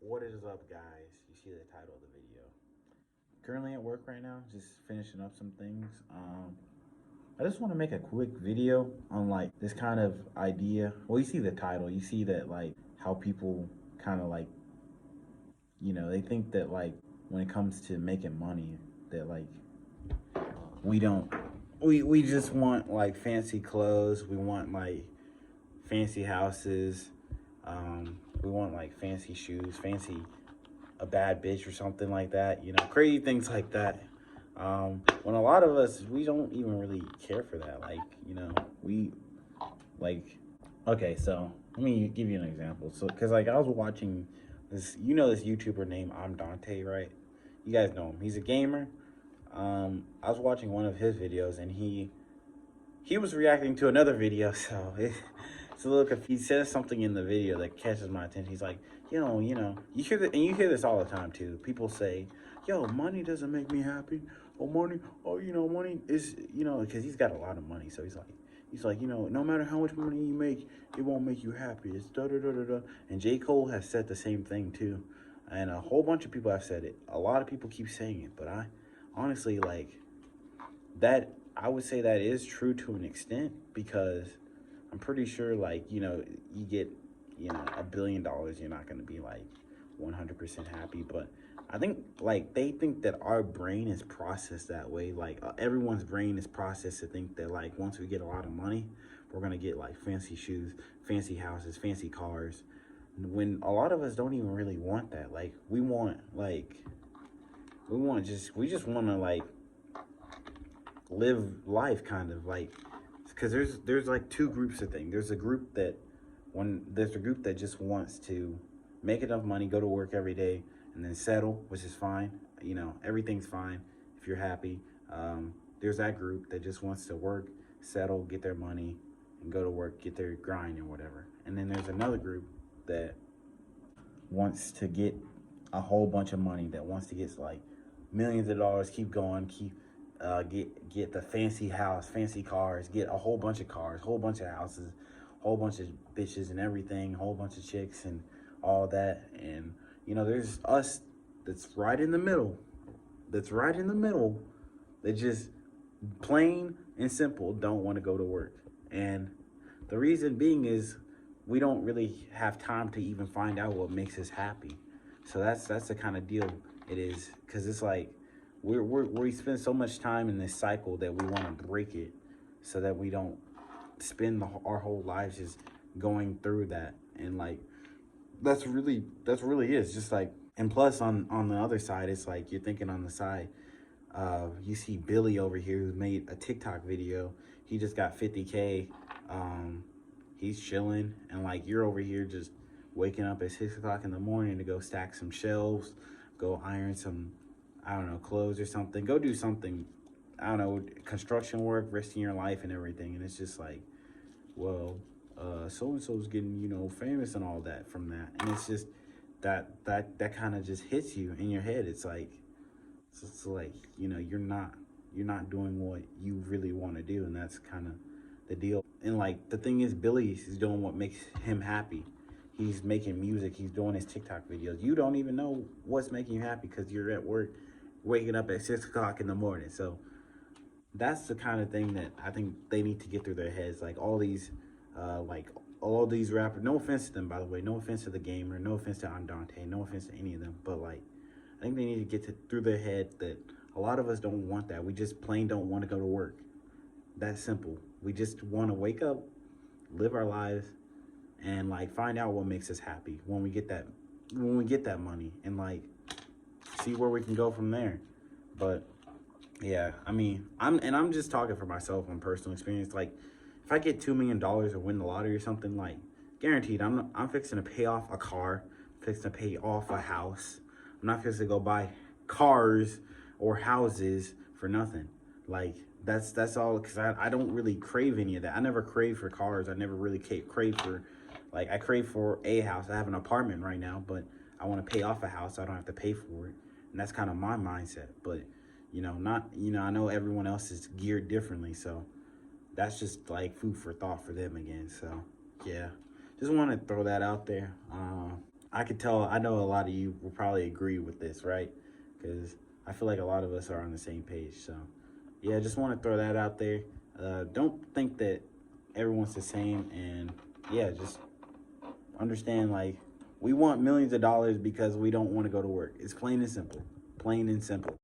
What is up, guys? You see the title of the video. Currently at work right now, just finishing up some things. I just want to make a quick video on like this kind of idea. Well, you see the title, you see that like how people kind of like, they think that like when it comes to making money, that like we don't, we just want like fancy clothes, we want like fancy houses, we want like fancy shoes, fancy a bad bitch or something like that, crazy things like that. When a lot of us, we don't even really care for that. Like, we like, okay, so let me give you an example. So, cause like I was watching this, this YouTuber named Imdontai, right? You guys know him. He's a gamer. I was watching one of his videos and he was reacting to another video, so it's a little He says something in the video that catches my attention. He's like, you hear that, and you hear this all the time too. People say, "Yo, money doesn't make me happy." Oh, money, money is, because he's got a lot of money. So he's like, no matter how much money you make, it won't make you happy. It's da da da da da. And J. Cole has said the same thing too, and a whole bunch of people have said it. A lot of people keep saying it, but I honestly like that. I would say that is true to an extent because I'm pretty sure, like, you get, $1 billion, you're not going to be like 100% happy. But I think, like, they think that our brain is processed that way. Like, everyone's brain is processed to think that, like, once we get a lot of money, we're going to get, like, fancy shoes, fancy houses, fancy cars. When a lot of us don't even really want that. Like, we just want to, like, live life kind of like, because there's like two groups of things. There's a group that just wants to make enough money, go to work every day, and then settle, which is fine. Everything's fine if you're happy. There's that group that just wants to work, settle, get their money, and go to work, get their grind or whatever. And then there's another group that wants to get a whole bunch of money, that wants to get like millions of dollars, keep going, get the fancy house, fancy cars, get a whole bunch of cars, whole bunch of houses, whole bunch of bitches and everything, whole bunch of chicks and all that. And there's us that's right in the middle, that just plain and simple don't want to go to work. And the reason being is we don't really have time to even find out what makes us happy. So that's the kind of deal it is, because it's like we spend so much time in this cycle that we want to break it, so that we don't spend our whole lives just going through that. And like that's really is just like. And plus on the other side, it's like you're thinking on the side, you see Billy over here who made a TikTok video. He just got 50K. He's chilling, and like you're over here just waking up at 6 o'clock in the morning to go stack some shelves, go iron some, I don't know, clothes or something. Go do something, I don't know, construction work, risking your life and everything. And it's just like, well, so and so's getting, famous and all that from that. And it's just that kind of just hits you in your head. It's like, you're not doing what you really want to do, and that's kind of the deal. And like the thing is, Billy is doing what makes him happy. He's making music. He's doing his TikTok videos. You don't even know what's making you happy because you're at work, waking up at 6 o'clock in the morning. So that's the kind of thing that I think they need to get through their heads. Like all these rappers. No offense to them, by the way. No offense to the gamer. No offense to Imdontai. No offense to any of them. But like, I think they need to get through their head that a lot of us don't want that. We just plain don't want to go to work. That's simple. We just want to wake up, live our lives, and like find out what makes us happy when we get that money, and like see where we can go from there. But yeah, I mean, I'm just talking for myself on personal experience. Like, if I get $2 million or win the lottery or something, like guaranteed, I'm fixing to pay off a car, fixing to pay off a house. I'm not fixing to go buy cars or houses for nothing. Like that's all, because I don't really crave any of that. I never crave for cars. I never really crave for, like, I crave for a house. I have an apartment right now, but I want to pay off a house so I don't have to pay for it. And that's kind of my mindset. But I know everyone else is geared differently, so that's just like food for thought for them again. So yeah, just want to throw that out there. I could tell, I know a lot of you will probably agree with this, right? Because I feel like a lot of us are on the same page. So, yeah, just want to throw that out there. Don't think that everyone's the same. And, yeah, just understand, like, we want millions of dollars because we don't want to go to work. It's plain and simple. Plain and simple.